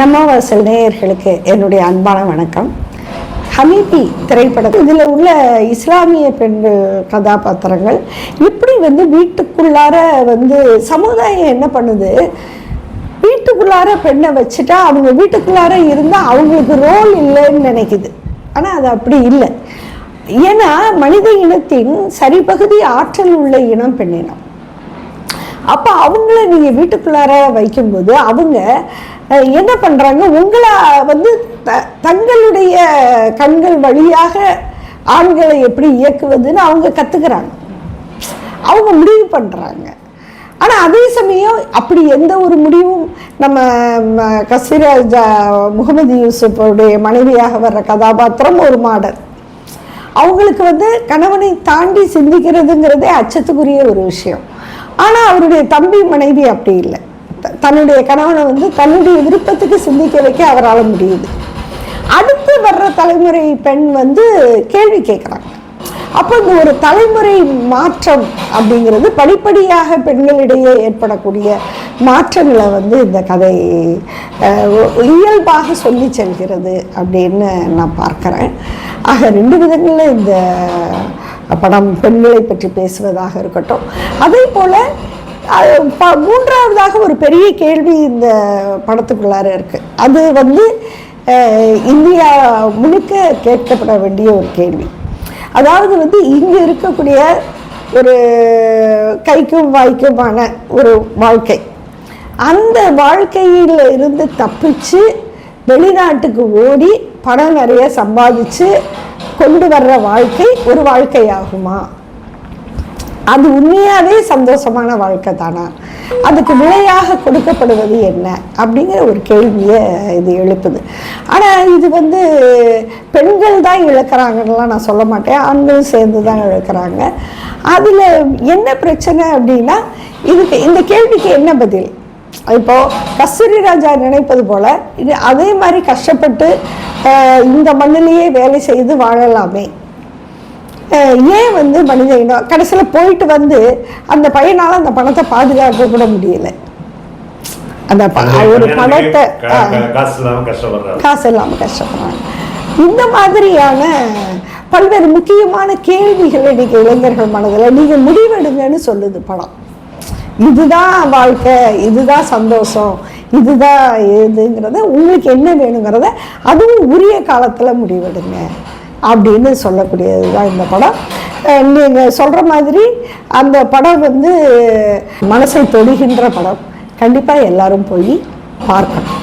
நம்ம வாசல் நேயர்களுக்கு என்னுடைய அன்பான வணக்கம். ஹமீதி திரைப்படம் இதில் உள்ள இஸ்லாமிய பெண்கள் கதாபாத்திரங்கள் எப்படி வீட்டுக்குள்ளார சமுதாயம் என்ன பண்ணுது, வீட்டுக்குள்ளார பெண்ணை வச்சுட்டா அவங்க வீட்டுக்குள்ளார இருந்தால் அவங்களுக்கு ரோல் இல்லைன்னு நினைக்குது. ஆனால் அது அப்படி இல்லை. ஏன்னா மனித இனத்தின் சரிபகுதி ஆற்றல் உள்ள இனம் பெண்ணினம். அப்போ அவங்கள நீங்கள் வீட்டுக்குள்ளார வைக்கும்போது அவங்க என்ன பண்ணுறாங்க, உங்களை தங்களுடைய கண்கள் வழியாக ஆண்களை எப்படி இயக்குவதுன்னு அவங்க கற்றுக்கிறாங்க, அவங்க முடிவு பண்ணுறாங்க. ஆனால் அதே சமயம் அப்படி எந்த ஒரு முடிவும் நம்ம கஸ்தூரிராஜா முகமது யூசுஃபுடைய மனைவியாக வர்ற கதாபாத்திரம் ஒரு மாடல். அவங்களுக்கு கணவனை தாண்டி சிந்திக்கிறதுங்கிறதே அச்சத்துக்குரிய ஒரு விஷயம். ஆனால் அவருடைய தம்பி மனைவி அப்படி இல்லை. தன்னுடைய கணவனை தன்னுடைய விருப்பத்துக்கு சிந்திக்க வைக்க அவரால் முடியுது. அடுத்து வர்ற தலைமுறை பெண் கேள்வி கேட்குறாங்க. அப்போ இந்த ஒரு தலைமுறை மாற்றம் அப்படிங்கிறது படிப்படியாக பெண்களிடையே ஏற்படக்கூடிய மாற்றங்களை இந்த கதை இயல்பாக சொல்லி செல்கிறது அப்படின்னு நான் பார்க்குறேன். ஆக ரெண்டு விதங்களில் இந்த படம் பெண்களை பற்றி பேசுவதாக இருக்கட்டும், அதே போல் மூன்றாவதாக ஒரு பெரிய கேள்வி இந்த படத்துக்குள்ளார இருக்குது. அது இந்தியா முழுக்க கேட்கப்பட வேண்டிய ஒரு கேள்வி. அதாவது இங்கே இருக்கக்கூடிய ஒரு கைக்கும் வாய்க்குமான ஒரு வாழ்க்கை, அந்த வாழ்க்கையில் இருந்து தப்பிச்சு வெளிநாட்டுக்கு ஓடி பணம் நிறைய சம்பாதிச்சு கொண்டு வர்ற வாழ்க்கை ஒரு வாழ்க்கையாகுமா? அது உண்மையாகவே சந்தோஷமான வாழ்க்கை தானா? அதுக்கு விலையாக கொடுக்கப்படுவது என்ன அப்படிங்கிற ஒரு கேள்வியை இது எழுப்புது. ஆனால் இது பெண்கள் தான் இழக்கிறாங்கன்னெலாம் நான் சொல்ல மாட்டேன், ஆண்களும் சேர்ந்து தான் இழக்கிறாங்க. அதில் என்ன பிரச்சனை அப்படின்னா, இதுக்கு இந்த கேள்விக்கு என்ன பதில்? இப்போது கஸ்தூரிராஜா நினைப்பது போல் இது அதே மாதிரி கஷ்டப்பட்டு இந்த மண்ணிலேயே வேலை செய்து வாழலாமே, ஏன் மனித இனம் கடைசியில் போயிட்டு அந்த பையனால் அந்த பணத்தை பாதுகாக்க கூட முடியல. அந்த ஒரு பணத்தை காசு இல்லாமல் கஷ்டப்படுறாங்க. இந்த மாதிரியான பல்வேறு முக்கியமான கேள்விகள் இன்னைக்கு இளைஞர்கள் மனதில் நீங்கள் முடிவெடுங்கன்னு சொல்லுது படம். இதுதான் வாழ்க்கை, இதுதான் சந்தோஷம், இதுதான் எதுங்கிறத, உங்களுக்கு என்ன வேணுங்கிறத அதுவும் உரிய காலத்தில் முடிவெடுங்க அப்படின்னு சொல்லக்கூடியது தான் இந்த படம். நீங்கள் சொல்கிற மாதிரி அந்த படம் மனசை தொடுகின்ற படம். கண்டிப்பாக எல்லாரும் போய் பார்க்கணும்.